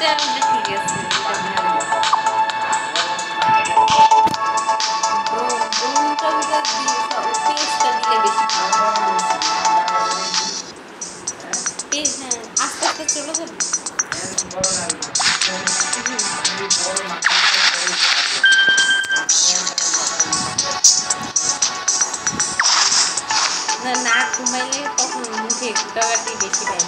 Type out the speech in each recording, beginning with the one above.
এটা ঠিক আছে আস্তে আস্তে চলে যাবে না ঘুমাইলে তখন মুখে গুটাগাটি বেশি পাই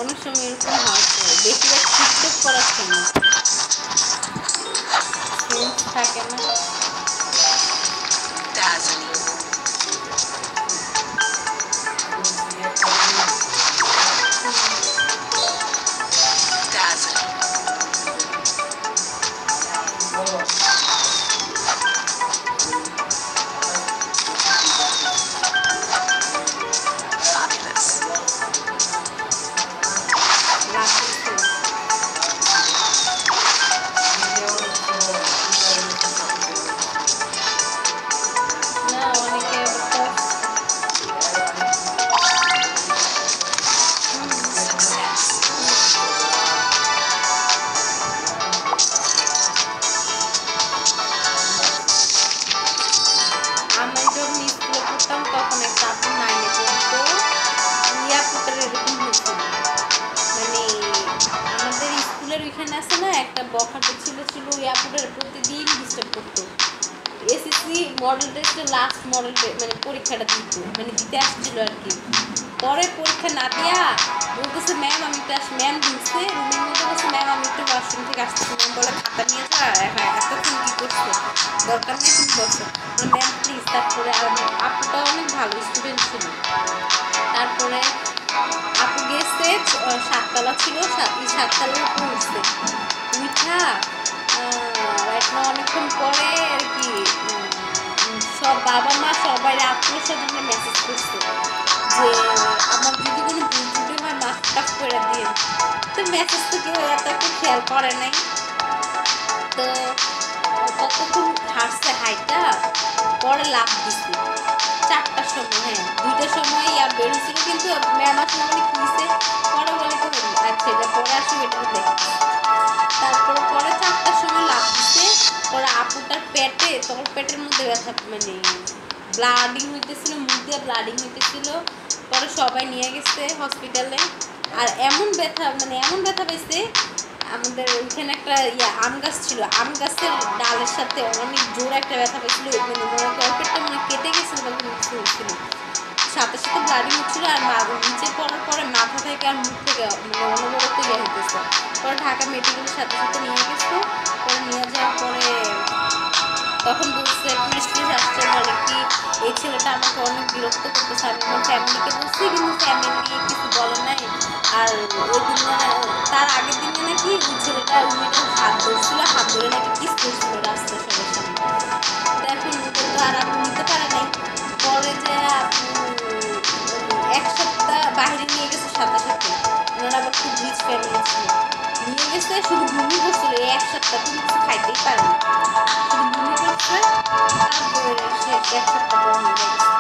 অনেক সময় এরকম হয় বেশিরভাগ টিকটক করার সময় থাকে না একটা বখাটে ছিল ইয়াপুরের প্রতিদিন ডিস্টার্ব করতো এসএসসি মডেল টেস্টের লাস্ট মডেল মানে পরীক্ষাটা দিত মানে দিতে আসছিল আর কি পরে পরীক্ষা না দিয়া বলতেছে ম্যাম আমি একটু ম্যাম দিচ্ছে রুমের মধ্যে বলছে ম্যাম আমি একটু ওয়াশরুম থেকে আসতেছি ম্যাম বলে খাতা নিয়ে যা এতক্ষণ কী করছে দরকার নেই তুমি বসো ম্যাম প্লিজ তারপরে আর আপুটাও অনেক ভালো স্টুডেন্ট ছিল তারপরে আপু গেছে 7 তলা ছিল 7 তলার উপর উঠছে উঠা অনেকক্ষণ পরে আর কি সব বাবা মা সবাই আত্মীয় স্বজনকে মেসেজ করছে যে আমার যদি কোনো ভুল ত্রুটি হয় মাফ টাফ করে দিয়ে তো মেসেজ তো কেউ এত একটু খেয়াল করে নাই তো কতক্ষণ হাসছে হাইটা পরে লাভ দিচ্ছে 4টার সময় হ্যাঁ 2টার সময় বেরোছিল কিন্তু ম্যাম আসলে বলে কিসে পরে বলে আচ্ছা এটা পরে আসবে এটা দেখ তারপরে পরে 4টার সময় লাভ দিচ্ছে পরে আপুটার পেটে তখন পেটের মধ্যে ব্যথা মানে ব্লাডিং হইতেছিল মুখ দিয়ে ব্লাডিং হইতেছিল পরে সবাই নিয়ে গেছে হসপিটালে আর এমন ব্যথা পাইছে আমাদের ওইখানে একটা আম গাছ ছিল আম গাছের ডালের সাথে অনেক জোর একটা ব্যথা পেয়েছিল মানে পেটটা মানে কেটে গেছিল হয়েছিল সাথে সাথে ব্লাডিং হচ্ছিল আর নিচে পড়ার পরে মাথা থেকে আর মুখ থেকে মানে অনবরত হইতেছে পরে ঢাকা মেডিকেলের সাথে সাথে নিয়ে গেছে পরে নিয়ে যাওয়ার পরে তখন বলছে পুলিশ আসছে বলে কি এই ছেলেটা আমাকে অনেক বিরক্ত করতেছে আমি আমার ফ্যামিলিকে বলছি কিন্তু ফ্যামিলি কিছু বলে নাই আর ওই দিন তার আগের দিনে নাকি ওই ছেলেটা মেয়েটার হাত ধরছিল হাত ধরে নাকি কিস করছিল রাস্তার সবার সামনে এখন তো আর আপনি নিতে পারে নাই পরে যে এক সপ্তাহ বাইরে নিয়ে গেছে সাথে সাথে ওনারা আবার খুব রিচ ফ্যামিলি ছিল নিয়ে গেছে শুধু ভূমি করছিল এই এক সপ্তাহ তুমি কিছু খাইতেই পারে না শুধু ভূমি করছে তারপরে সে এক সপ্তাহ হয়ে গেছে